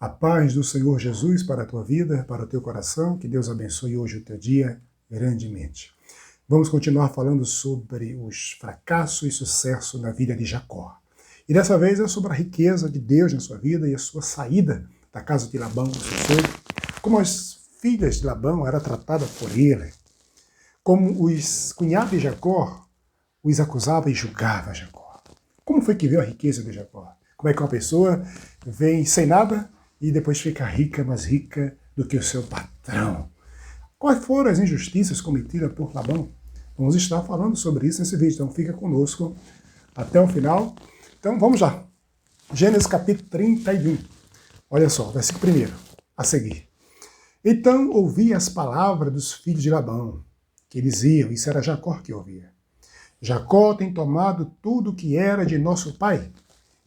A paz do Senhor Jesus para a tua vida, para o teu coração, que Deus abençoe hoje o teu dia grandemente. Vamos continuar falando sobre os fracassos e sucesso na vida de Jacó. E dessa vez é sobre a riqueza de Deus na sua vida e a sua saída da casa de Labão, seu sogro, como as filhas de Labão eram tratadas por ele, como os cunhados de Jacó os acusavam e julgavam Jacó. Como foi que veio a riqueza de Jacó? Como é que uma pessoa vem sem nada e depois fica rica, mais rica do que o seu patrão? Quais foram as injustiças cometidas por Labão? Vamos estar falando sobre isso nesse vídeo, então fica conosco até o final. Então vamos lá. Gênesis capítulo 31. Olha só, versículo 1 a seguir. Então ouvi as palavras dos filhos de Labão, que diziam, isso era Jacó que ouvia: Jacó tem tomado tudo que era de nosso pai,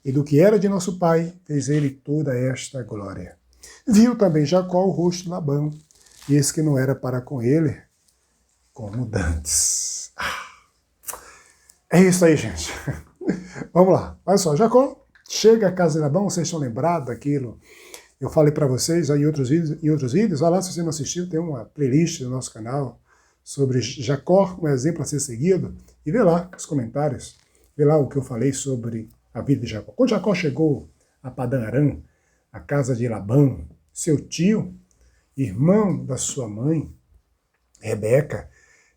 e do que era de nosso pai fez ele toda esta glória. Viu também Jacó o rosto de Labão, e eis que não era para com ele como dantes. É isso aí, gente. Vamos lá. Olha só, Jacó chega à casa de Labão, vocês estão lembrados daquilo? Eu falei para vocês aí em outros vídeos, olha lá, se você não assistiu, tem uma playlist no nosso canal sobre Jacó, um exemplo a ser seguido, e vê lá os comentários, vê lá o que eu falei sobre a vida de Jacó. Quando Jacó chegou a Padã Arã, a casa de Labão, seu tio, irmão da sua mãe, Rebeca,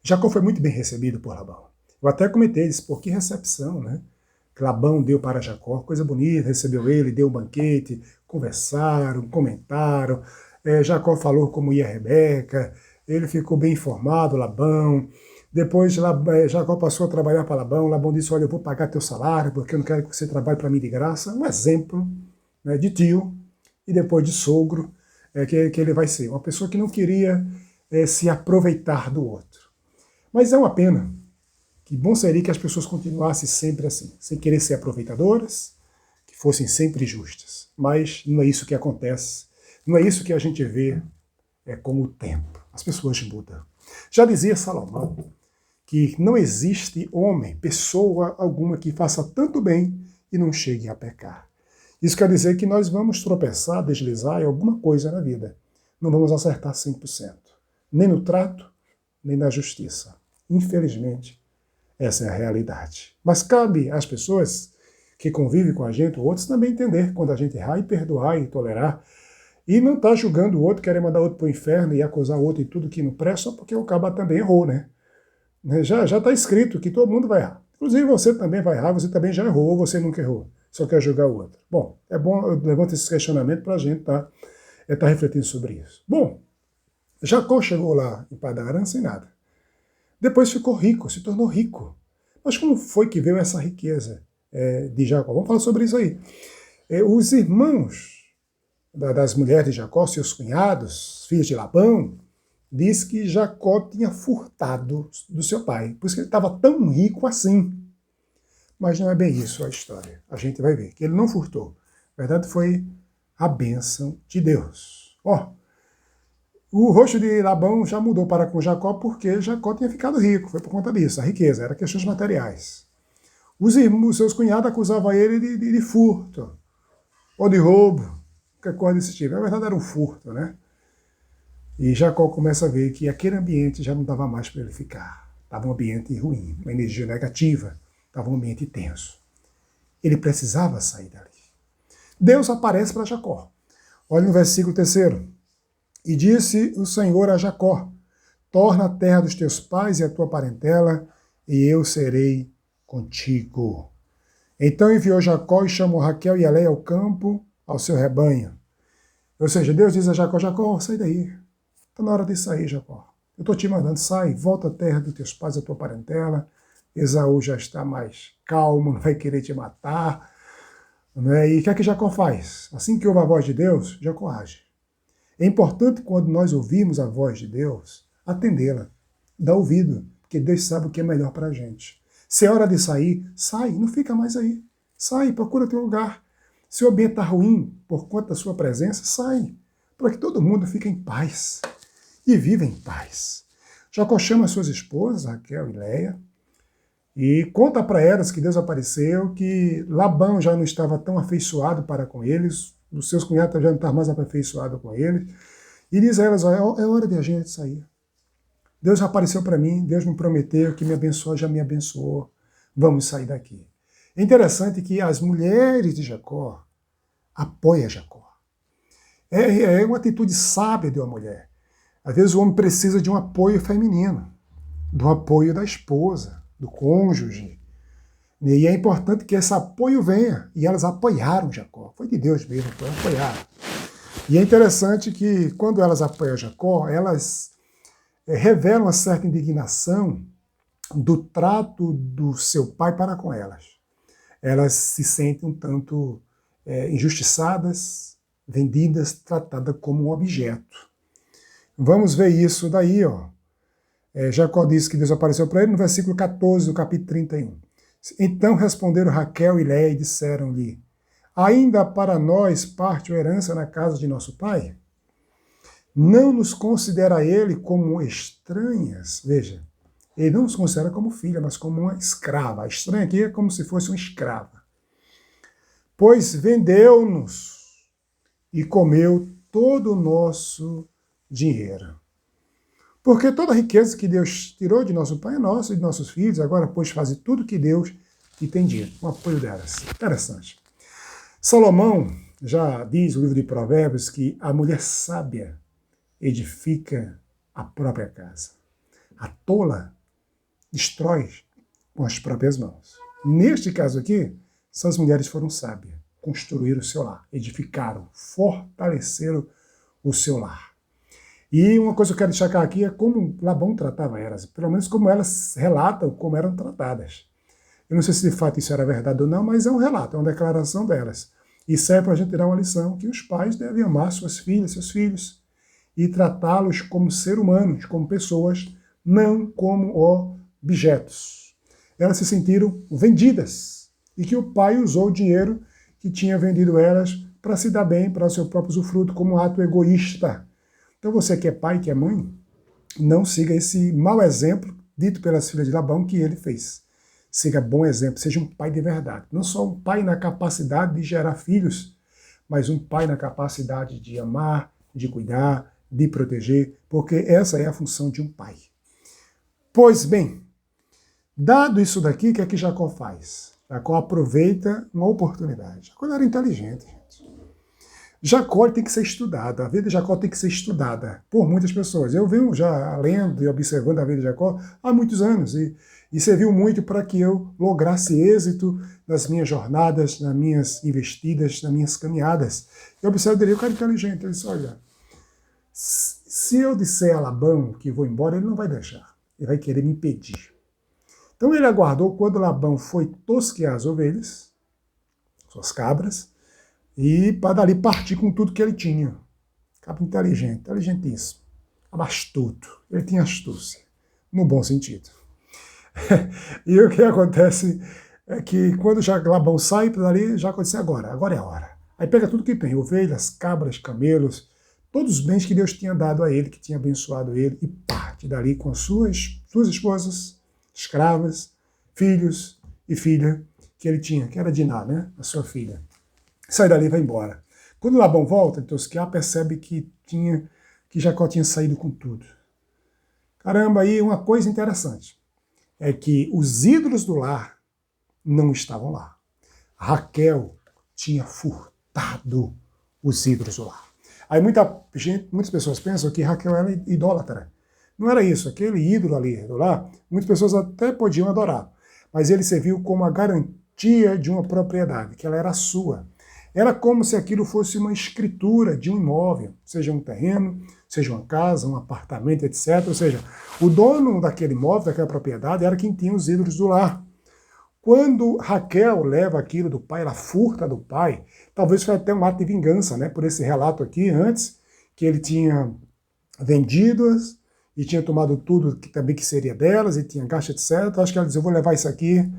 Jacó foi muito bem recebido por Labão. Eu até comentei isso, por que recepção, né? Que Labão deu para Jacó, coisa bonita, recebeu ele, deu um banquete, conversaram, comentaram, Jacó falou como ia Rebeca, ele ficou bem informado, Labão. Depois Jacó passou a trabalhar para Labão, Labão disse, olha, eu vou pagar teu salário, porque eu não quero que você trabalhe para mim de graça. Um exemplo, né, de tio e depois de sogro, que ele vai ser. Uma pessoa que não queria se aproveitar do outro. Mas é uma pena. Que bom seria que as pessoas continuassem sempre assim, sem querer ser aproveitadoras, que fossem sempre justas. Mas não é isso que acontece, não é isso que a gente vê com o tempo. As pessoas mudam. Já dizia Salomão que não existe homem, pessoa alguma que faça tanto bem e não chegue a pecar. Isso quer dizer que nós vamos tropeçar, deslizar em alguma coisa na vida. Não vamos acertar 100%. Nem no trato, nem na justiça. Infelizmente, essa é a realidade. Mas cabe às pessoas que convivem com a gente, outros, também entender quando a gente errar e perdoar e tolerar. E não estar julgando o outro, querer mandar o outro para o inferno e acusar o outro em tudo que não presta, só porque o caba também errou, né? Já está escrito que todo mundo vai errar. Inclusive você também vai errar, você também já errou, ou você nunca errou, só quer julgar o outro. Bom, é bom, eu levanto esse questionamento para a gente tá refletindo sobre isso. Bom, Jacó chegou lá em Padã Arã sem nada. Depois ficou rico, se tornou rico. Mas como foi que veio essa riqueza de Jacó? Vamos falar sobre isso aí. Os irmãos das mulheres de Jacó, seus cunhados, filhos de Labão, diz que Jacó tinha furtado do seu pai, por isso que ele estava tão rico assim. Mas não é bem isso a história. A gente vai ver que ele não furtou. Na verdade, foi a bênção de Deus. O rosto de Labão já mudou para com Jacó porque Jacó tinha ficado rico, foi por conta disso, a riqueza, era questões materiais. Os seus cunhados acusavam ele de furto, ou de roubo, qualquer coisa desse tipo. Na verdade era um furto, né? E Jacó começa a ver que aquele ambiente já não dava mais para ele ficar. Estava um ambiente ruim, uma energia negativa, estava um ambiente tenso. Ele precisava sair dali. Deus aparece para Jacó. Olha no versículo 3. E disse o Senhor a Jacó, torna a terra dos teus pais e a tua parentela, e eu serei contigo. Então enviou Jacó e chamou Raquel e Leia ao campo, ao seu rebanho. Ou seja, Deus diz a Jacó, Jacó, sai daí. Está na hora de sair, Jacó. Eu estou te mandando, sai, volta à terra dos teus pais, a tua parentela. Esaú já está mais calmo, não vai querer te matar. Né? E o que é que Jacó faz? Assim que ouve a voz de Deus, Jacó age. É importante, quando nós ouvirmos a voz de Deus, atendê-la, dar ouvido, porque Deus sabe o que é melhor para a gente. Se é hora de sair, sai, não fica mais aí. Sai, procura teu lugar. Se o ambiente está ruim por conta da sua presença, sai, para que todo mundo fique em paz e viva em paz. Jacó chama suas esposas, Raquel e Leia, e conta para elas que Deus apareceu, que Labão já não estava tão afeiçoado para com eles, os seus cunhados já não estavam mais aperfeiçoados com ele, e diz a elas, olha, é hora de a gente sair. Deus já apareceu para mim, Deus me prometeu que me abençoou, já me abençoou, vamos sair daqui. É interessante que as mulheres de Jacó apoiam Jacó. É uma atitude sábia de uma mulher. Às vezes o homem precisa de um apoio feminino, do apoio da esposa, do cônjuge. E é importante que esse apoio venha. E elas apoiaram Jacó. Foi de Deus mesmo, foi apoiar. E é interessante que quando elas apoiam Jacó, elas revelam uma certa indignação do trato do seu pai para com elas. Elas se sentem um tanto injustiçadas, vendidas, tratadas como um objeto. Vamos ver isso daí, ó. Jacó disse que Deus apareceu para ele no versículo 14 do capítulo 31. Então responderam Raquel e Léia e disseram-lhe, ainda para nós parte ou herança na casa de nosso pai? Não nos considera ele como estranhas. Veja, ele não nos considera como filha, mas como uma escrava. A estranha aqui é como se fosse uma escrava. Pois vendeu-nos e comeu todo o nosso dinheiro. Porque toda a riqueza que Deus tirou de nosso pai é nossa e de nossos filhos, agora pois fazer tudo que Deus lhe tem dito, com o apoio delas. Interessante. Salomão já diz no livro de Provérbios que a mulher sábia edifica a própria casa. A tola destrói com as próprias mãos. Neste caso aqui, essas mulheres foram sábias, construíram o seu lar, edificaram, fortaleceram o seu lar. E uma coisa que eu quero destacar aqui é como Labão tratava elas, pelo menos como elas relatam como eram tratadas. Eu não sei se de fato isso era verdade ou não, mas é um relato, é uma declaração delas. E serve para a gente tirar uma lição que os pais devem amar suas filhas, seus filhos, e tratá-los como seres humanos, como pessoas, não como objetos. Elas se sentiram vendidas e que o pai usou o dinheiro que tinha vendido elas para se dar bem, para o seu próprio usufruto, como um ato egoísta. Então você que é pai, que é mãe, não siga esse mau exemplo dito pelas filhas de Labão que ele fez. Siga bom exemplo, seja um pai de verdade. Não só um pai na capacidade de gerar filhos, mas um pai na capacidade de amar, de cuidar, de proteger, porque essa é a função de um pai. Pois bem, dado isso daqui, o que é que Jacó faz? Jacó aproveita uma oportunidade. Jacó era inteligente, gente. Jacó tem que ser estudado, a vida de Jacó tem que ser estudada por muitas pessoas. Eu venho já lendo e observando a vida de Jacó há muitos anos e serviu muito para que eu lograsse êxito nas minhas jornadas, nas minhas investidas, nas minhas caminhadas. Eu observo dele, o cara inteligente, ele disse, olha, se eu disser a Labão que vou embora, ele não vai deixar, ele vai querer me impedir. Então ele aguardou quando Labão foi tosquear as ovelhas, suas cabras, e para dali partir com tudo que ele tinha. Cabo inteligente, inteligentíssimo, astuto. Ele tinha astúcia, no bom sentido. E o que acontece é que quando Labão sai para dali, já aconteceu agora é a hora. Aí pega tudo que tem, ovelhas, cabras, camelos, todos os bens que Deus tinha dado a ele, que tinha abençoado ele, e parte dali com as suas esposas, escravas, filhos e filha que ele tinha, que era Diná, né? A sua filha. Sai dali e vai embora. Quando Labão volta, então Tosquiá percebe que Jacó tinha saído com tudo. Caramba, aí uma coisa interessante é que os ídolos do lar não estavam lá. Raquel tinha furtado os ídolos do lar. Aí muitas pessoas pensam que Raquel era idólatra. Não era isso. Aquele ídolo ali do lar, muitas pessoas até podiam adorar, mas ele serviu como a garantia de uma propriedade, que ela era sua. Era como se aquilo fosse uma escritura de um imóvel, seja um terreno, seja uma casa, um apartamento, etc. Ou seja, o dono daquele imóvel, daquela propriedade, era quem tinha os ídolos do lar. Quando Raquel leva aquilo do pai, ela furta do pai, talvez foi até um ato de vingança, né? Por esse relato aqui antes, que ele tinha vendido-as e tinha tomado tudo que também que seria delas, e tinha gasto, etc. Acho que ela diz, eu vou levar isso aqui,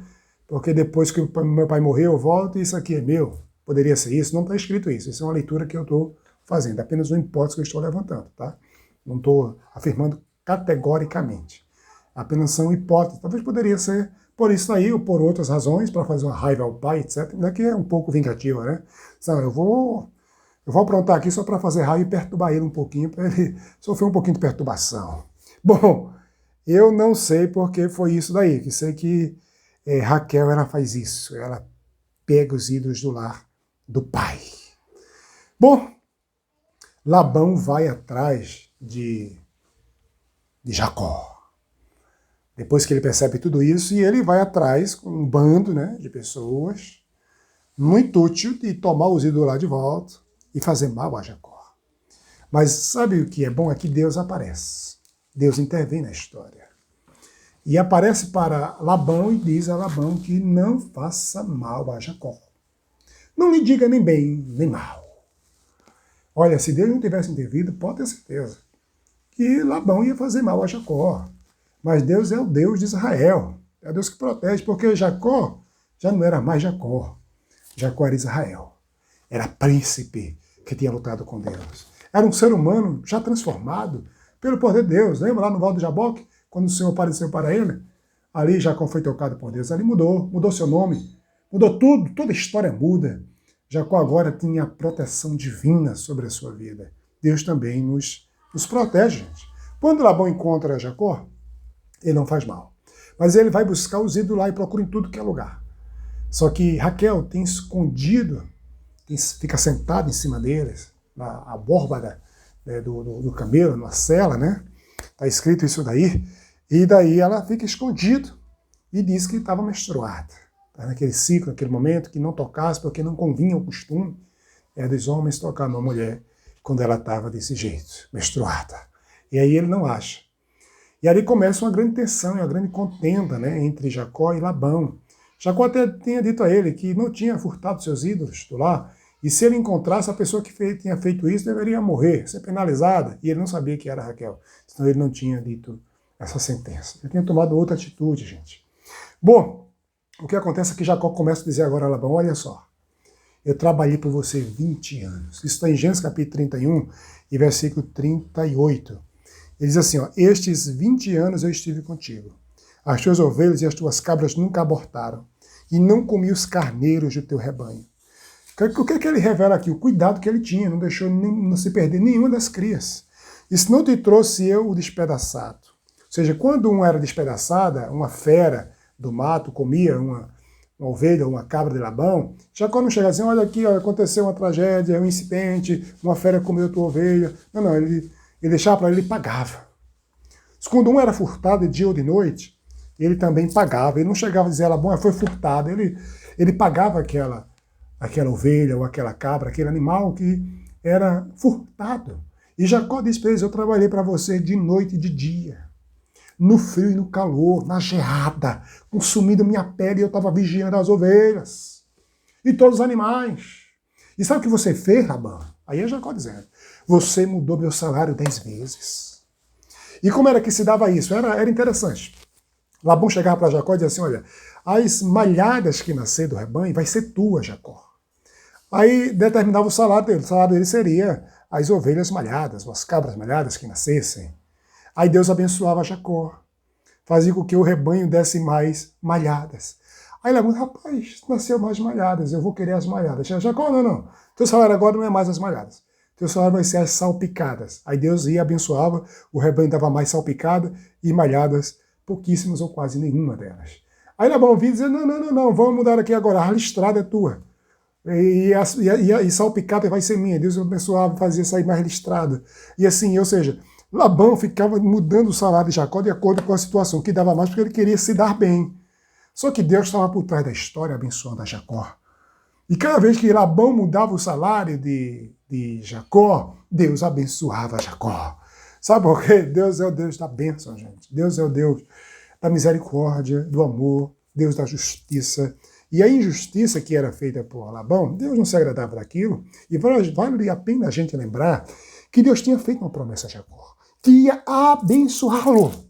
porque depois que o meu pai morreu, eu volto e isso aqui é meu. Poderia ser isso, não está escrito isso. Isso é uma leitura que eu estou fazendo, apenas uma hipótese que eu estou levantando, tá? Não estou afirmando categoricamente. Apenas são hipóteses. Talvez poderia ser por isso aí ou por outras razões, para fazer uma raiva ao pai, etc. Que é um pouco vingativa, né? Não, eu vou Eu vou aprontar aqui só para fazer raiva e perturbar ele um pouquinho, para ele sofrer um pouquinho de perturbação. Bom, eu não sei porque foi isso daí, que sei que Raquel ela faz isso, ela pega os ídolos do lar do pai. Bom, Labão vai atrás de Jacó. Depois que ele percebe tudo isso, e ele vai atrás com um bando, né, de pessoas, muito útil de tomar os ídolos lá de volta e fazer mal a Jacó. Mas sabe o que é bom? É que Deus aparece. Deus intervém na história. E aparece para Labão e diz a Labão que não faça mal a Jacó. Não lhe diga nem bem, nem mal. Olha, se Deus não tivesse intervido, pode ter certeza que Labão ia fazer mal a Jacó. Mas Deus é o Deus de Israel. É o Deus que protege, porque Jacó já não era mais Jacó. Jacó era Israel. Era príncipe que tinha lutado com Deus. Era um ser humano já transformado pelo poder de Deus. Lembra lá no Val do Jaboque, quando o Senhor apareceu para ele? Ali Jacó foi tocado por Deus. Ali mudou seu nome. Mudou tudo, toda a história muda. Jacó agora tinha a proteção divina sobre a sua vida. Deus também nos protege, gente. Quando Labão encontra Jacó, ele não faz mal. Mas ele vai buscar os ídolos lá e procura em tudo que é lugar. Só que Raquel tem escondido, fica sentada em cima deles, na borba do camelo, na cela, né? Está escrito isso daí. E daí ela fica escondida e diz que estava menstruada. Tá naquele ciclo, naquele momento, que não tocasse, porque não convinha o costume dos homens tocar numa mulher quando ela estava desse jeito, menstruada. E aí ele não acha. E ali começa uma grande tensão, uma grande contenda, né, entre Jacó e Labão. Jacó até tinha dito a ele que não tinha furtado seus ídolos do lar, e se ele encontrasse a pessoa que tinha feito isso, deveria morrer, ser penalizada. E ele não sabia que era Raquel, senão ele não tinha dito essa sentença. Ele tinha tomado outra atitude, gente. Bom, o que acontece é que Jacó começa a dizer agora a Labão, olha só, eu trabalhei por você 20 anos. Isso está em Gênesis capítulo 31 e versículo 38. Ele diz assim, ó, estes 20 anos eu estive contigo. As tuas ovelhas e as tuas cabras nunca abortaram, e não comi os carneiros do teu rebanho. O que é que ele revela aqui? O cuidado que ele tinha, não deixou não se perder nenhuma das crias. Isso não te trouxe eu o despedaçado. Ou seja, quando uma era despedaçada, uma fera do mato comia uma ovelha, uma cabra de Labão, Jacó não chega assim, olha aqui, ó, aconteceu uma tragédia, um incidente, uma fera comeu tua ovelha. Não, ele deixava para ele, ele pagava. Quando um era furtado de dia ou de noite, ele também pagava. Ele não chegava a dizer, ela bom, foi furtado. Ele pagava aquela ovelha ou aquela cabra, aquele animal que era furtado. E Jacó disse para eles, eu trabalhei para você de noite e de dia, no frio e no calor, na geada, consumindo minha pele, e eu estava vigiando as ovelhas e todos os animais. E sabe o que você fez, Labão? Aí é Jacó dizendo, você mudou meu salário 10 vezes. E como era que se dava isso? Era interessante. Labão chegava para Jacó e dizia assim, olha, as malhadas que nascer do rebanho vai ser tua, Jacó. Aí determinava o salário dele. O salário dele seria as ovelhas malhadas, as cabras malhadas que nascessem. Aí Deus abençoava Jacó. Fazia com que o rebanho desse mais malhadas. Aí Labão, rapaz, nasceu mais malhadas, eu vou querer as malhadas. Jacó, não. Teu salário agora não é mais as malhadas. Teu salário vai ser as salpicadas. Aí Deus ia, abençoava, o rebanho dava mais salpicada e malhadas, pouquíssimas ou quase nenhuma delas. Aí Labão vinha dizer, não, vamos mudar aqui agora, a listrada é tua. E salpicada vai ser minha. Deus abençoava, fazia sair mais listrada. E assim, ou seja, Labão ficava mudando o salário de Jacó de acordo com a situação, que dava mais porque ele queria se dar bem. Só que Deus estava por trás da história abençoando a Jacó. E cada vez que Labão mudava o salário de Jacó, Deus abençoava Jacó. Sabe por quê? Deus é o Deus da bênção, gente. Deus é o Deus da misericórdia, do amor, Deus da justiça. E a injustiça que era feita por Labão, Deus não se agradava daquilo. E vale a pena a gente lembrar que Deus tinha feito uma promessa a Jacó, que ia abençoá-lo.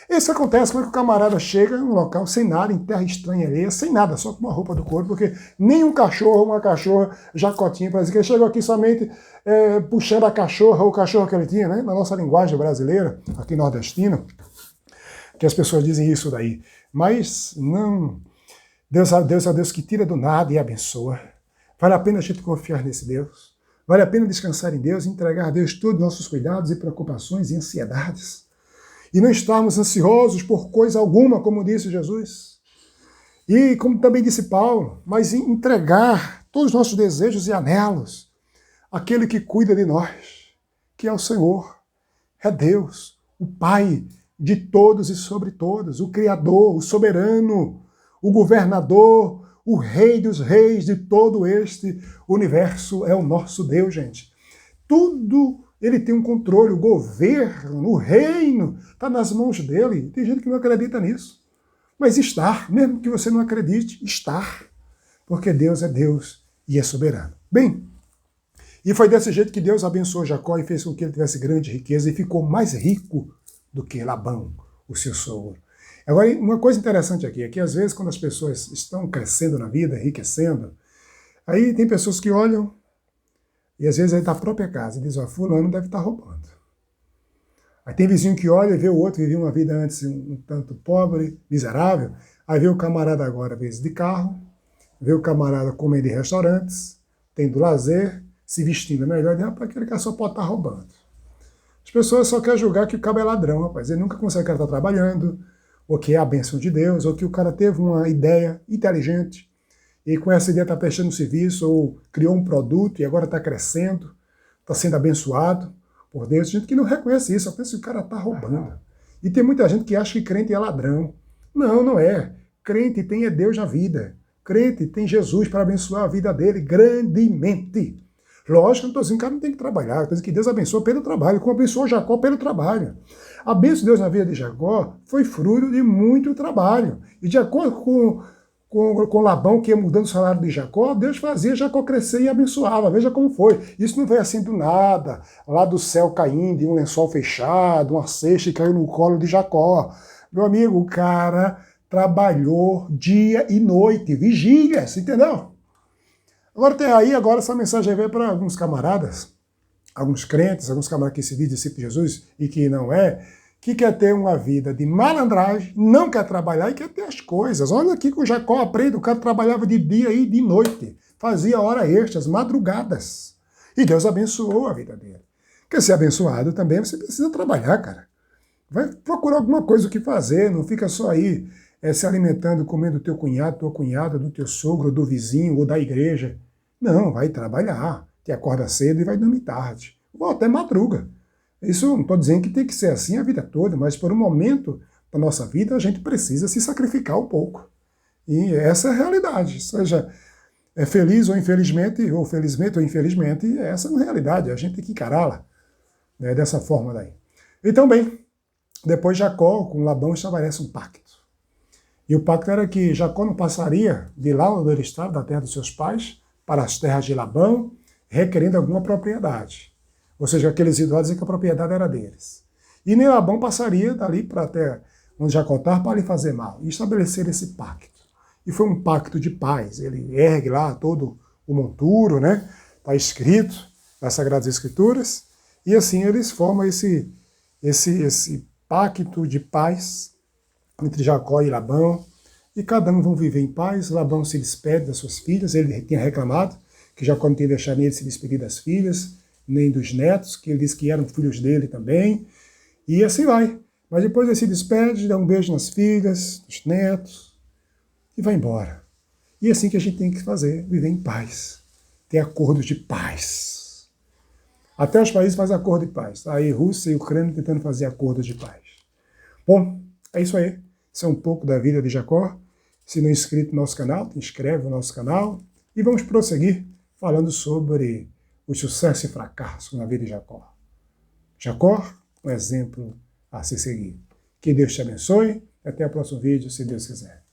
Isso acontece quando o camarada chega em um local sem nada, em terra estranha alheia, sem nada, só com uma roupa do corpo, porque nem um cachorro, uma cachorra, Jacotinha, parece que ele chegou aqui somente puxando a cachorra, ou o cachorro que ele tinha, né? Na nossa linguagem brasileira, aqui nordestina, que as pessoas dizem isso daí. Mas não, Deus é o Deus que tira do nada e abençoa. Vale a pena a gente confiar nesse Deus. Vale a pena descansar em Deus e entregar a Deus todos os nossos cuidados e preocupações e ansiedades. E não estarmos ansiosos por coisa alguma, como disse Jesus. E como também disse Paulo, mas entregar todos os nossos desejos e anelos àquele que cuida de nós, que é o Senhor, é Deus, o Pai de todos e sobre todos, o Criador, o Soberano, o Governador, o Rei dos Reis de todo este universo é o nosso Deus, gente. Tudo ele tem um controle, o governo, o reino, está nas mãos dele. Tem gente que não acredita nisso. Mas estar, mesmo que você não acredite, estar. Porque Deus é Deus e é soberano. Bem, e foi desse jeito que Deus abençoou Jacó e fez com que ele tivesse grande riqueza e ficou mais rico do que Labão, o seu sogro. Agora, uma coisa interessante aqui é que às vezes quando as pessoas estão crescendo na vida, enriquecendo, aí tem pessoas que olham e às vezes é da própria casa e diz, ó, fulano deve estar roubando. Aí tem vizinho que olha e vê o outro, vivia uma vida antes um tanto pobre, miserável, aí vê o camarada agora, às vezes, de carro, vê o camarada comendo em restaurantes, tendo lazer, se vestindo melhor, e rapaz, aquele cara só pode estar roubando. As pessoas só querem julgar que o cabo é ladrão, rapaz, ele nunca consegue, o cara estar trabalhando, ou que é a bênção de Deus, ou que o cara teve uma ideia inteligente, e com essa ideia está prestando serviço, ou criou um produto e agora está crescendo, está sendo abençoado por Deus. Tem gente que não reconhece isso, só pensa que o cara está roubando. E tem muita gente que acha que crente é ladrão. Não, não é. Crente tem é Deus na vida. Crente tem Jesus para abençoar a vida dele grandemente. Lógico, não estou dizendo que o cara não tem que trabalhar, estou dizendo que Deus abençoa pelo trabalho, como abençoou Jacó pelo trabalho. A bênção de Deus na vida de Jacó foi fruto de muito trabalho. E de acordo com Labão, que ia mudando o salário de Jacó, Deus fazia Jacó crescer e abençoava. Veja como foi. Isso não veio assim do nada, lá do céu caindo, de um lençol fechado, uma cesta e caiu no colo de Jacó. Meu amigo, o cara trabalhou dia e noite, vigílias, entendeu? Agora tem aí, agora essa mensagem veio para alguns camaradas, alguns crentes, alguns camaradas que se dizem discípulos de Jesus e que não é, que quer ter uma vida de malandragem, não quer trabalhar e quer ter as coisas. Olha aqui que o Jacó aprende, o cara trabalhava de dia e de noite, fazia hora extras, madrugadas. E Deus abençoou a vida dele. Quer ser abençoado também, você precisa trabalhar, cara. Vai procurar alguma coisa o que fazer, não fica só aí se alimentando, comendo do teu cunhado, tua cunhada, do teu sogro, do vizinho ou da igreja. Não, vai trabalhar, te acorda cedo e vai dormir tarde. Ou até madruga. Isso não estou dizendo que tem que ser assim a vida toda, mas por um momento da nossa vida a gente precisa se sacrificar um pouco. E essa é a realidade. Seja feliz ou infelizmente, ou felizmente ou infelizmente, essa é a realidade. A gente tem que encará-la, né, dessa forma daí. Então, bem, depois Jacó com Labão estabelece um pacto. E o pacto era que Jacó não passaria de lá onde ele estava, da terra dos seus pais, para as terras de Labão, requerendo alguma propriedade. Ou seja, aqueles idosos diziam que a propriedade era deles. E nem Labão passaria dali para até onde Jacó estava para lhe fazer mal. E estabelecer esse pacto. E foi um pacto de paz. Ele ergue lá todo o monturo, né? Está escrito nas Sagradas Escrituras. E assim eles formam esse pacto de paz entre Jacó e Labão. E cada um vão viver em paz. Labão se despede das suas filhas. Ele tinha reclamado que Jacó não tinha deixado ele se despedir das filhas, nem dos netos, que ele disse que eram filhos dele também. E assim vai. Mas depois ele se despede, dá um beijo nas filhas, nos netos, e vai embora. E é assim que a gente tem que fazer, viver em paz. Ter acordos de paz. Até os países fazem acordo de paz. Aí Rússia e Ucrânia tentando fazer acordos de paz. Bom, é isso aí. Isso é um pouco da vida de Jacó. Se não é inscrito no nosso canal, te inscreve no nosso canal. E vamos prosseguir falando sobre o sucesso e fracasso na vida de Jacó. Jacó, um exemplo a se seguir. Que Deus te abençoe. Até o próximo vídeo, se Deus quiser.